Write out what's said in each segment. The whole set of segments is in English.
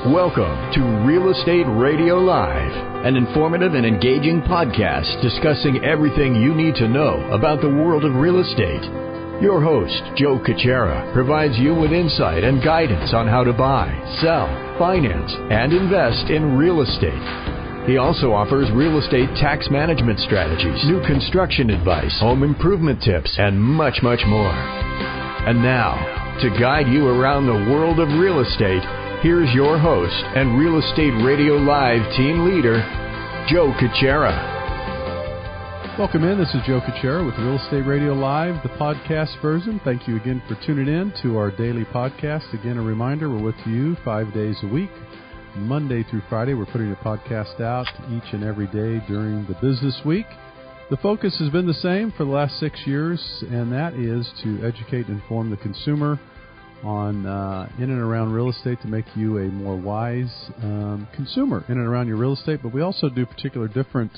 Welcome to Real Estate Radio Live, an informative and engaging podcast discussing everything you need to know about the world of real estate. Your host, Joe Cucchiara, provides you with insight and guidance on how to buy, sell, finance, and invest in real estate. He also offers real estate tax management strategies, new construction advice, home improvement tips, and much, much more. And now, to guide you around the world of real estate, here's your host and Real Estate Radio Live team leader, Joe Cucchiara. Welcome in. This is Joe Cucchiara with Real Estate Radio Live, the podcast version. Thank you again for tuning in to our daily podcast. Again, a reminder, we're with you 5 days a week. Monday through Friday, we're putting a podcast out each and every day during the business week. The focus has been the same for the last 6 years, and that is to educate and inform the consumer on in and around real estate to make you a more wise consumer in and around your real estate. But we also do particular different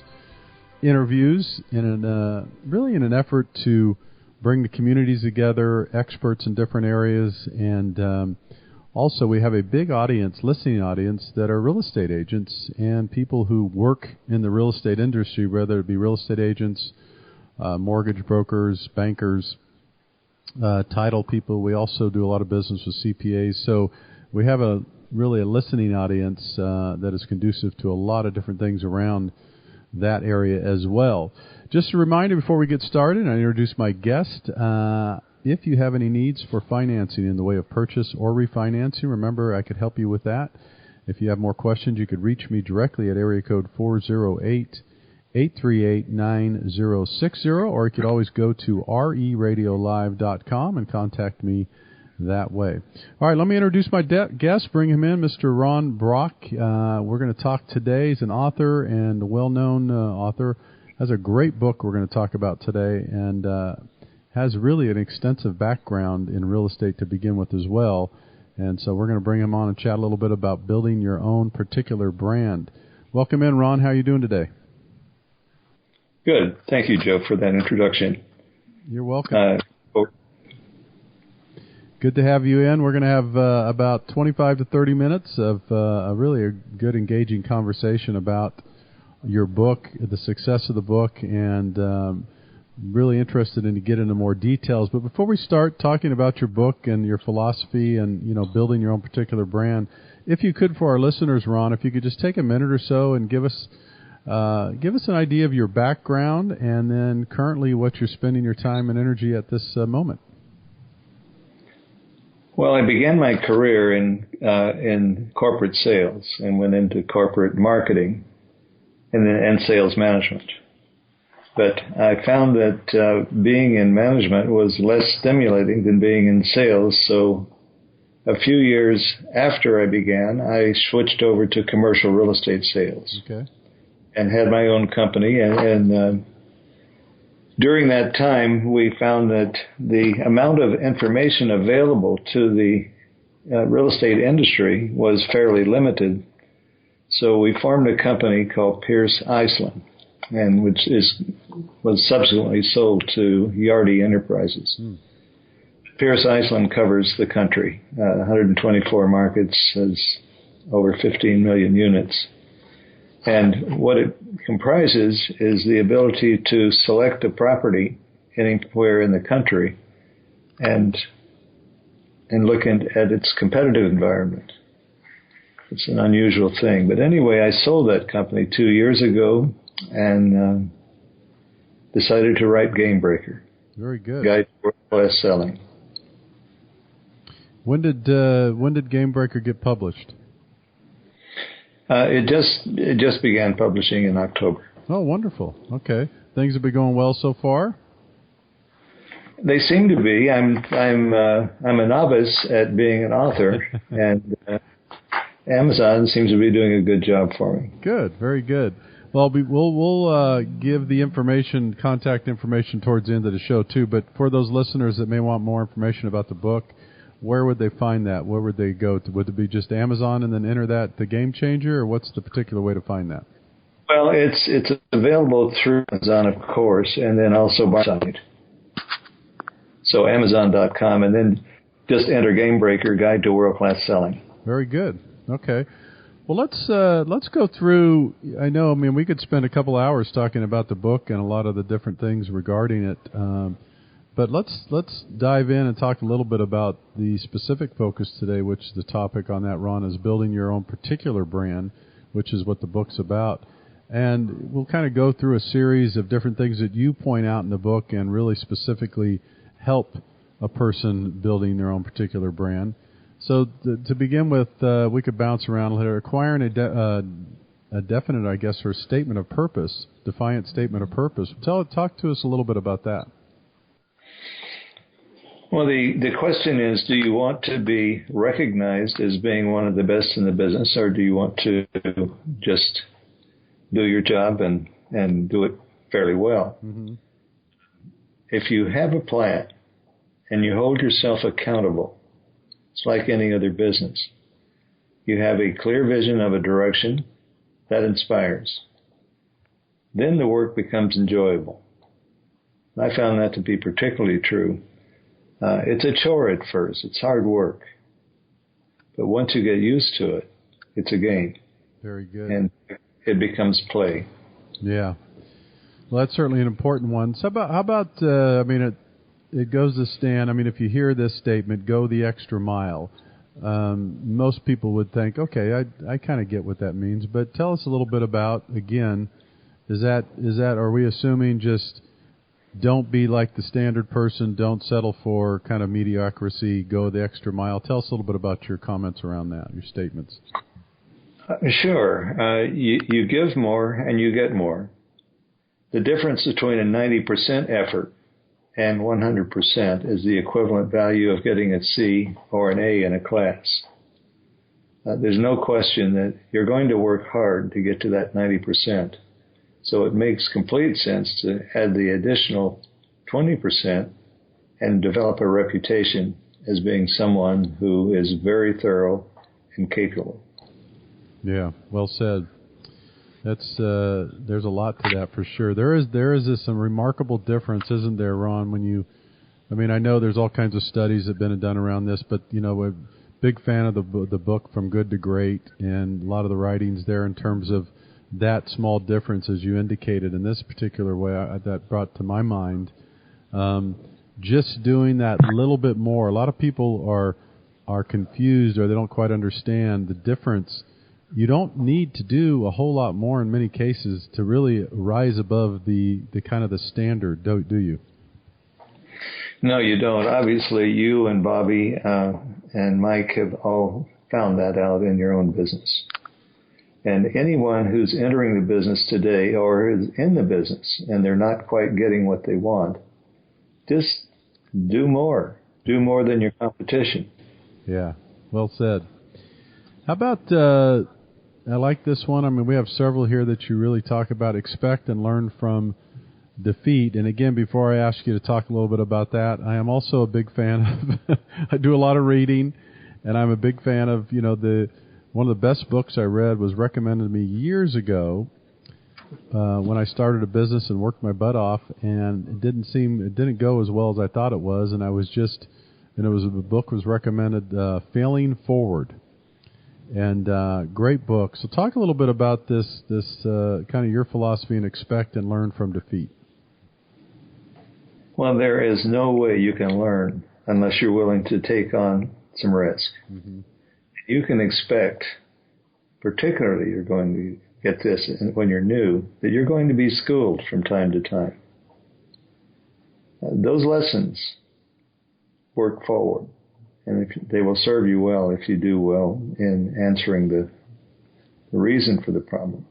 interviews really in an effort to bring the communities together, experts in different areas, and also we have a big audience, listening audience, that are real estate agents and people who work in the real estate industry, whether it be real estate agents, mortgage brokers, bankers, title people. We also do a lot of business with CPAs. So we have really a listening audience that is conducive to a lot of different things around that area as well. Just a reminder before we get started, I introduce my guest. If you have any needs for financing in the way of purchase or refinancing, remember I could help you with that. If you have more questions, you could reach me directly at area code 408-838-9060, or you could always go to reradiolive.com and contact me that way. All right, let me introduce my guest, bring him in, Mr. Ron Brock. We're going to talk today. He's an author and a well-known author. Has a great book we're going to talk about today, and has really an extensive background in real estate to begin with as well. And so we're going to bring him on and chat a little bit about building your own particular brand. Welcome in, Ron. How are you doing today? Good. Thank you, Joe, for that introduction. You're welcome. Good to have you in. We're going to have about 25 to 30 minutes of a good, engaging conversation about your book, the success of the book, and really interested in to get into more details. But before we start talking about your book and your philosophy and, building your own particular brand, if you could, for our listeners, Ron, if you could just take a minute or so and give us an idea of your background and then currently what you're spending your time and energy at this moment. Well, I began my career in corporate sales and went into corporate marketing and sales management. But I found that being in management was less stimulating than being in sales. So a few years after I began, I switched over to commercial real estate sales. Okay. And had my own company. And during that time, we found that the amount of information available to the real estate industry was fairly limited. So we formed a company called Pierce Iceland, and which was subsequently sold to Yardi Enterprises. Pierce Iceland covers the country, 124 markets, has over 15 million units. And what it comprises is the ability to select a property anywhere in the country and look at its competitive environment. It's an unusual thing. But anyway, I sold that company 2 years ago and decided to write GameBreaker. Very good. Guide to World-Class Selling. When did GameBreaker get published? It just began publishing in October. Oh, wonderful. Okay. Things have been going well so far? They seem to be. I'm a novice at being an author, and Amazon seems to be doing a good job for me. Good. Very good. Well, we'll give the contact information towards the end of the show, too. But for those listeners that may want more information about the book, where would they find that? Where would they go to? Would it be just Amazon and then enter that, the Game Changer, or what's the particular way to find that? Well, it's available through Amazon, of course, and then also by site. So Amazon.com, and then just enter GameBreaker, Guide to World-Class Selling. Very good. Okay. Well, let's go through. I mean, we could spend a couple hours talking about the book and a lot of the different things regarding it. But let's dive in and talk a little bit about the specific focus today, which the topic on that, Ron, is building your own particular brand, which is what the book's about. And we'll kind of go through a series of different things that you point out in the book and really specifically help a person building their own particular brand. So to begin with, we could bounce around a little. Acquiring a definite, I guess, or statement of purpose, defiant statement of purpose. Talk to us a little bit about that. Well, the question is, do you want to be recognized as being one of the best in the business, or do you want to just do your job and do it fairly well? Mm-hmm. If you have a plan and you hold yourself accountable, it's like any other business. You have a clear vision of a direction that inspires. Then the work becomes enjoyable. I found that to be particularly true. It's a chore at first. It's hard work. But once you get used to it, it's a game. Very good. And it becomes play. Yeah. Well, that's certainly an important one. So how about I mean, it goes to stand. I mean, if you hear this statement, go the extra mile, most people would think, okay, I kind of get what that means. But tell us a little bit about, again, is that are we assuming just don't be like the standard person, don't settle for kind of mediocrity, go the extra mile? Tell us a little bit about your comments around that, your statements. Sure. You give more and you get more. The difference between a 90% effort and 100% is the equivalent value of getting a C or an A in a class. There's no question that you're going to work hard to get to that 90%. So it makes complete sense to add the additional 20% and develop a reputation as being someone who is very thorough and capable. Yeah, well said. That's there's a lot to that for sure. There is some remarkable difference, isn't there, Ron? I mean, I know there's all kinds of studies that have been done around this, but we're a big fan of the book From Good to Great, and a lot of the writings there in terms of that small difference, as you indicated in this particular way, that brought to my mind just doing that little bit more. A lot of people are confused, or they don't quite understand the difference. You don't need to do a whole lot more in many cases to really rise above the kind of the standard, do you? No, you don't. Obviously, you and Bobby and Mike have all found that out in your own business. And anyone who's entering the business today or is in the business and they're not quite getting what they want, just do more. Do more than your competition. Yeah, well said. How about, I like this one. I mean, we have several here that you really talk about. Expect and learn from defeat. And again, before I ask you to talk a little bit about that, I am also a big fan of, I do a lot of reading, and I'm a big fan of, one of the best books I read was recommended to me years ago when I started a business and worked my butt off, and it didn't go as well as I thought it was, and the book was recommended, Failing Forward, and great book. So talk a little bit about this kind of your philosophy and expect and learn from defeat. Well, there is no way you can learn unless you're willing to take on some risk. Mm-hmm. You can expect, particularly you're going to get this when you're new, that you're going to be schooled from time to time. Those lessons work forward, and they will serve you well if you do well in answering the reason for the problem.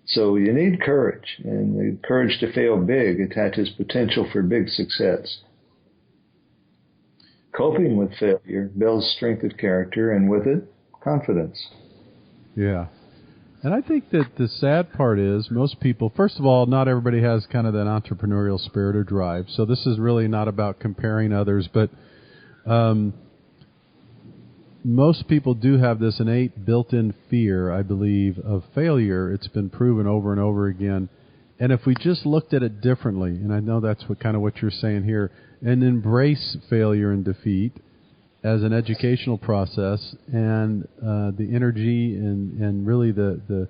So you need courage, and the courage to fail big attaches potential for big success. Coping with failure builds strength of character, and with it, confidence. Yeah. And I think that the sad part is most people, first of all, not everybody has kind of that entrepreneurial spirit or drive. So this is really not about comparing others, but most people do have this innate built-in fear, I believe, of failure. It's been proven over and over again. And if we just looked at it differently, and I know that's what you're saying here, and embrace failure and defeat, as an educational process, and the energy and really the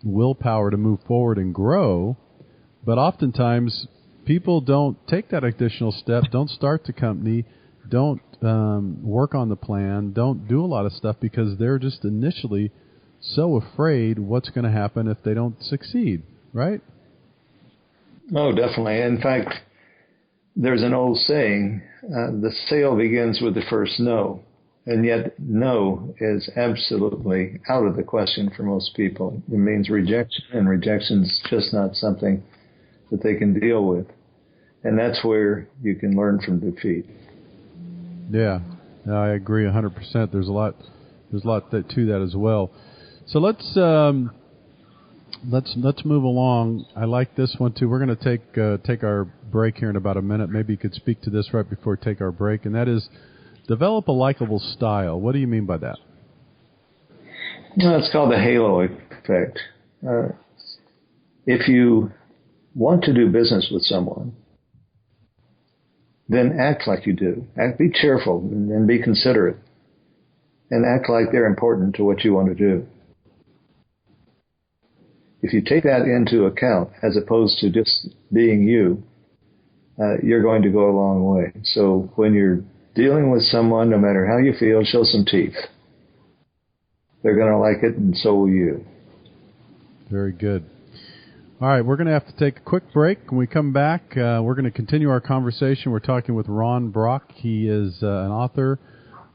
willpower to move forward and grow. But oftentimes people don't take that additional step, don't start the company, don't work on the plan, don't do a lot of stuff because they're just initially so afraid what's going to happen if they don't succeed, right? Oh, definitely. In fact, there's an old saying, the sale begins with the first no. And yet no is absolutely out of the question for most people. It means rejection, and rejection is just not something that they can deal with. And that's where you can learn from defeat. Yeah, I agree 100%. There's a lot to that as well. So let's move along. I like this one too. We're going to take our break here in about a minute. Maybe you could speak to this right before we take our break, and that is develop a likable style. What do you mean by that? Well, it's called the halo effect. If you want to do business with someone, then act like you do. Be cheerful and be considerate, and act like they're important to what you want to do. If you take that into account as opposed to just being you, you're going to go a long way. So when you're dealing with someone, no matter how you feel, show some teeth. They're going to like it, and so will you. Very good. All right, we're going to have to take a quick break. When we come back, we're going to continue our conversation. We're talking with Ron Brock. He is an author,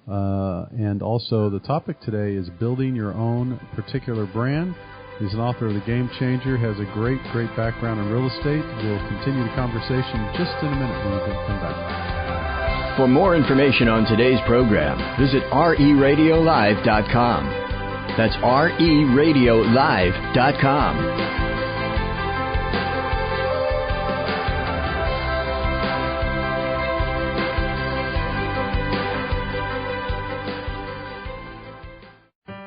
and also the topic today is building your own particular brand. He's an author of The Game Changer, has a great background in real estate. We'll continue the conversation just in a minute when we come back. For more information on today's program, visit reradiolive.com. That's reradiolive.com.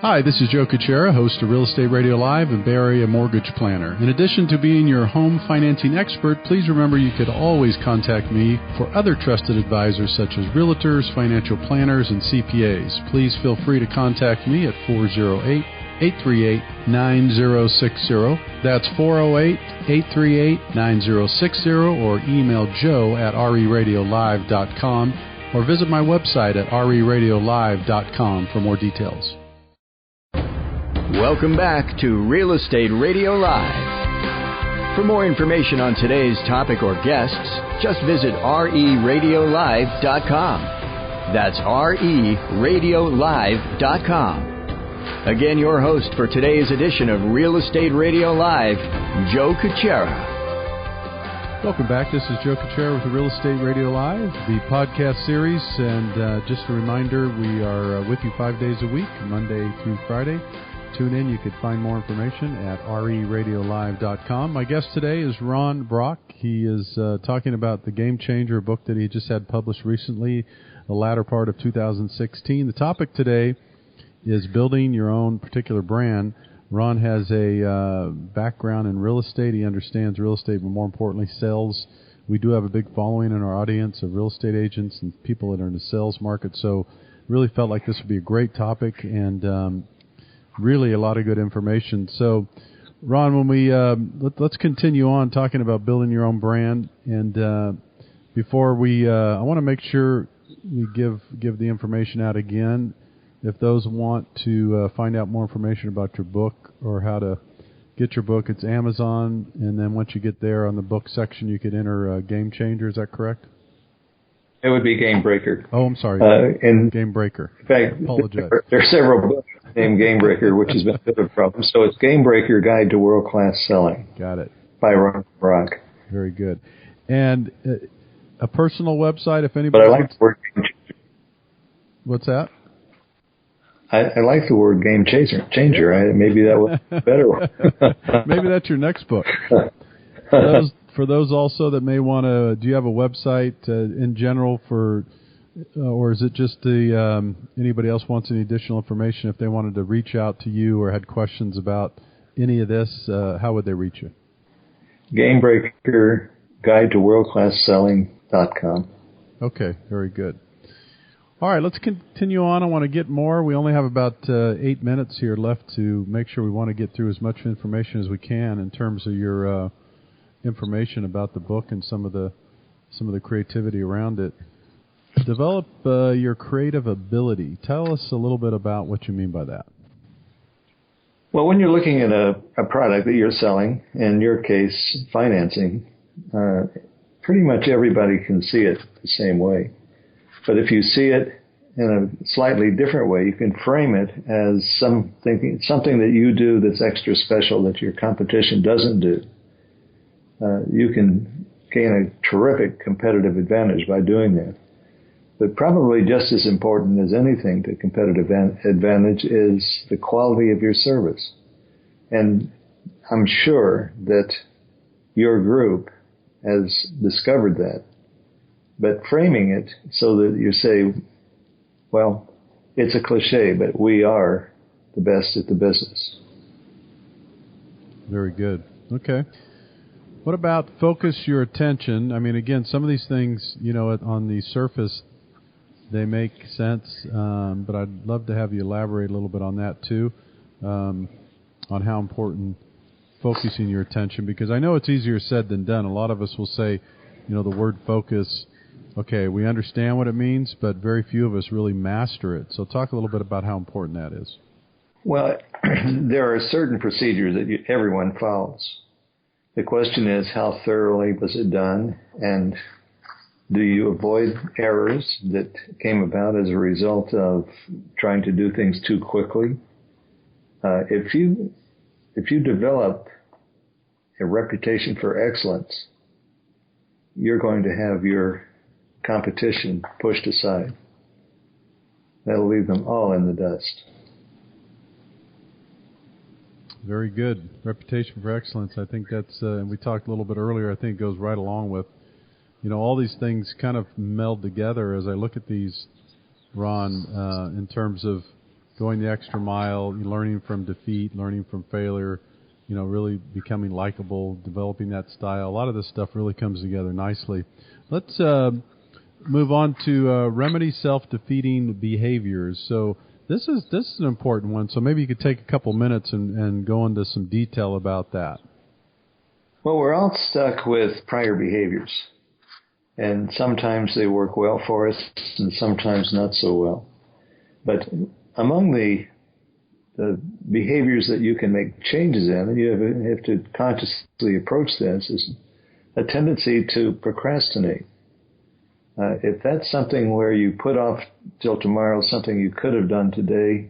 Hi, this is Joe Cucchiara, host of Real Estate Radio Live and Bay Area Mortgage Planner. In addition to being your home financing expert, please remember you could always contact me for other trusted advisors such as realtors, financial planners, and CPAs. Please feel free to contact me at 408-838-9060. That's 408-838-9060, or email joe at reradiolive.com, or visit my website at reradiolive.com for more details. Welcome back to Real Estate Radio Live. For more information on today's topic or guests, just visit reradiolive.com. That's reradiolive.com. Again, your host for today's edition of Real Estate Radio Live, Joe Cucchiara. Welcome back. This is Joe Cucchiara with Real Estate Radio Live, the podcast series. And just a reminder, we are with you 5 days a week, Monday through Friday. Tune in. You can find more information at reradiolive.com. My guest today is Ron Brock. He is talking about The Game Changer, a book that he just had published recently, the latter part of 2016. The topic today is building your own particular brand. Ron has a background in real estate. He understands real estate, but more importantly, sales. We do have a big following in our audience of real estate agents and people that are in the sales market. So really felt like this would be a great topic, and really a lot of good information. So, Ron, when we let's continue on talking about building your own brand. And before we, I want to make sure we give the information out again. If those want to find out more information about your book or how to get your book, it's Amazon. And then once you get there on the book section, you could enter Game Changer. Is that correct? It would be GameBreaker. Oh, I'm sorry. GameBreaker. In fact, apologize. There are several books named GameBreaker, which has been a bit of a problem. So it's GameBreaker Guide to World-Class Selling. Got it. By Ron Brock. Very good. And a personal website, if anybody. But I like the word Game Changer. What's that? I like the word Game Changer. Maybe that was a better one. Maybe that's your next book. For those also that may want to, do you have a website in general for, or is it just anybody else wants any additional information if they wanted to reach out to you or had questions about any of this, how would they reach you? GameBreaker Guide to WorldClassSelling.com. Okay, very good. All right, let's continue on. I want to get more. We only have about 8 minutes here left to make sure we want to get through as much information as we can in terms of your information about the book and some of the creativity around it. Develop your creative ability. Tell us a little bit about what you mean by that. Well, when you're looking at a product that you're selling, in your case, financing, pretty much everybody can see it the same way. But if you see it in a slightly different way, you can frame it as something that you do that's extra special that your competition doesn't do. You can gain a terrific competitive advantage by doing that. But probably just as important as anything to competitive advantage is the quality of your service. And I'm sure that your group has discovered that. But framing it so that you say, well, it's a cliche, but we are the best at the business. Very good. Okay. What about focus your attention? I mean, again, some of these things, on the surface, they make sense, but I'd love to have you elaborate a little bit on that too, on how important focusing your attention, because I know it's easier said than done. A lot of us will say, the word focus, okay, we understand what it means, but very few of us really master it. So talk a little bit about how important that is. Well, there are certain procedures that everyone follows. The question is, how thoroughly was it done, and do you avoid errors that came about as a result of trying to do things too quickly? If you develop a reputation for excellence, you're going to have your competition pushed aside. That'll leave them all in the dust. Very good. Reputation for excellence. I think that's, and we talked a little bit earlier, I think it goes right along with, all these things kind of meld together as I look at these, Ron, in terms of going the extra mile, learning from defeat, learning from failure, really becoming likable, developing that style. A lot of this stuff really comes together nicely. Let's move on to remedy self-defeating behaviors. So this is an important one. So maybe you could take a couple minutes and go into some detail about that. Well, we're all stuck with prior behaviors. And sometimes they work well for us, and sometimes not so well. But among the behaviors that you can make changes in, and you have to consciously approach this, is a tendency to procrastinate. If that's something where you put off till tomorrow something you could have done today,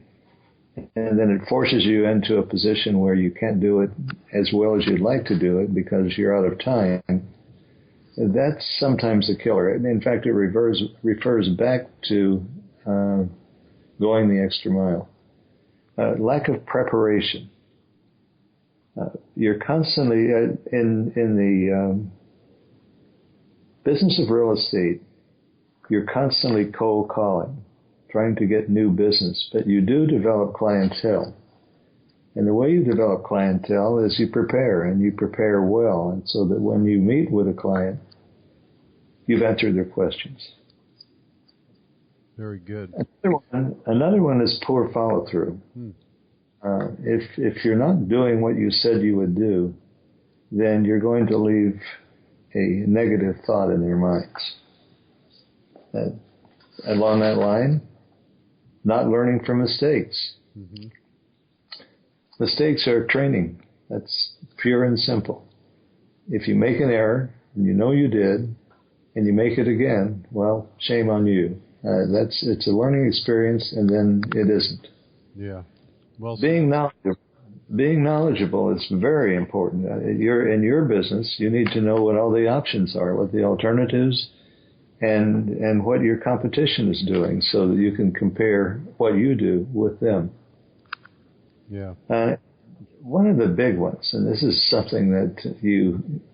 and then it forces you into a position where you can't do it as well as you'd like to do it because you're out of time, that's sometimes a killer. And in fact, it refers back to going the extra mile. Lack of preparation. You're constantly, in the business of real estate, you're constantly cold calling, trying to get new business, but you do develop clientele. And the way you develop clientele is you prepare, and you prepare well, and so that when you meet with a client, you've answered their questions. Very good. Another one is poor follow-through. If you're not doing what you said you would do, then you're going to leave a negative thought in their minds. Along that line, not learning from mistakes. Mm-hmm. Mistakes are training. That's pure and simple. If you make an error, and you know you did, and you make it again, well, shame on you. It's a learning experience, and then it isn't. Yeah. Well, being knowledgeable is very important. In your business, you need to know what all the options are, what the alternatives, and what your competition is doing, so that you can compare what you do with them. Yeah. One of the big ones, and this is something that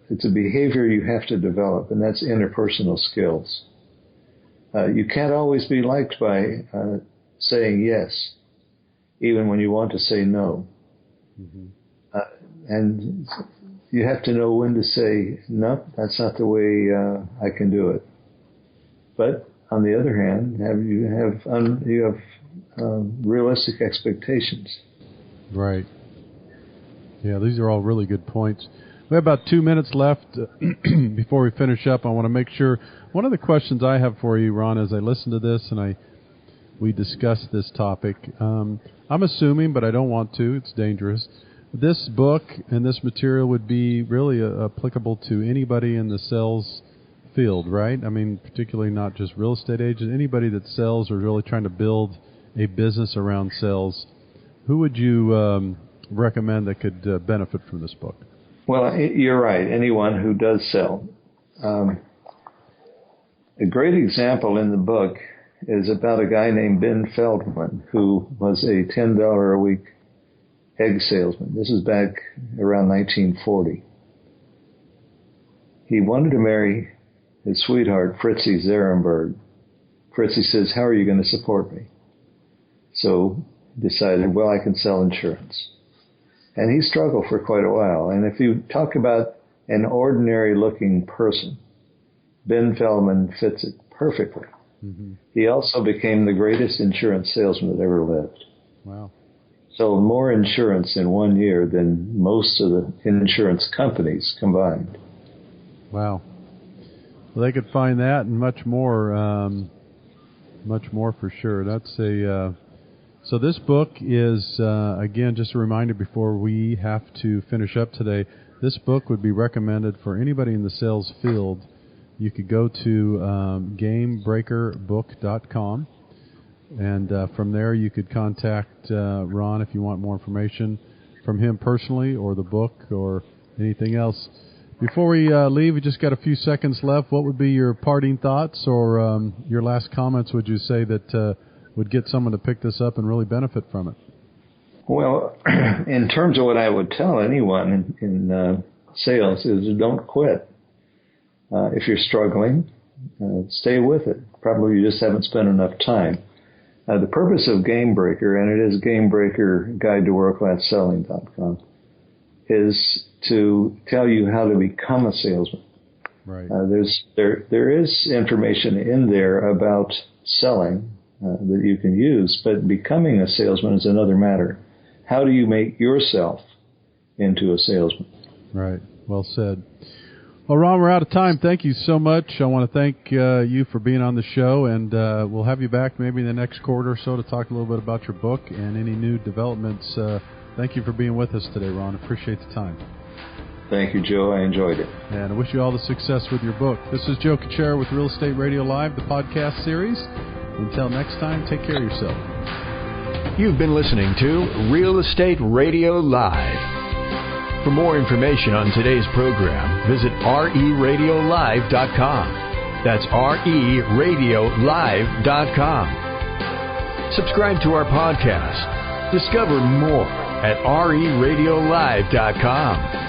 it's a behavior you have to develop, and that's interpersonal skills. You can't always be liked by saying yes, even when you want to say no. Mm-hmm. And you have to know when to say, no, that's not the way I can do it. But on the other hand, you have realistic expectations. Right. Yeah, these are all really good points. We have about 2 minutes left before we finish up. I want to make sure. One of the questions I have for you, Ron, as I listen to this and we discuss this topic, I'm assuming, but I don't want to. It's dangerous. This book and this material would be really applicable to anybody in the sales field, right? I mean, particularly not just real estate agents, anybody that sells or really trying to build a business around sales. Who would you recommend that could benefit from this book? Well, you're right. Anyone who does sell. A great example in the book is about a guy named Ben Feldman, who was a $10 a week egg salesman. This is back around 1940. He wanted to marry his sweetheart, Fritzie Zarenberg. Fritzie says, "How are you going to support me?" So he decided, well, I can sell insurance. And he struggled for quite a while. And if you talk about an ordinary-looking person, Ben Feldman fits it perfectly. Mm-hmm. He also became the greatest insurance salesman that ever lived. Wow. Sold more insurance in 1 year than most of the insurance companies combined. Wow. Well, they could find that and much more for sure. That's a... So this book is, again, just a reminder before we have to finish up today, this book would be recommended for anybody in the sales field. You could go to GameBreakerBook.com, and from there you could contact Ron if you want more information from him personally or the book or anything else. Before we leave, we just got a few seconds left. What would be your parting thoughts or your last comments, would you say, that would get someone to pick this up and really benefit from it? Well, in terms of what I would tell anyone in sales is don't quit. If you're struggling, stay with it. Probably you just haven't spent enough time. The purpose of GameBreaker, and it is GameBreaker Guide to World-Class Selling.com, is to tell you how to become a salesman. Right. There is information in there about selling that you can use, but becoming a salesman is another matter. How do you make yourself into a salesman? Right. Well said. Well, Ron, we're out of time. Thank you so much. I want to thank you for being on the show, and we'll have you back maybe in the next quarter or so to talk a little bit about your book and any new developments. Thank you for being with us today, Ron. Appreciate the time. Thank you, Joe. I enjoyed it. And I wish you all the success with your book. This is Joe Cucchiara with Real Estate Radio Live, the podcast series. Until next time, take care of yourself. You've been listening to Real Estate Radio Live. For more information on today's program, visit reradiolive.com. That's reradiolive.com. Subscribe to our podcast. Discover more at reradiolive.com.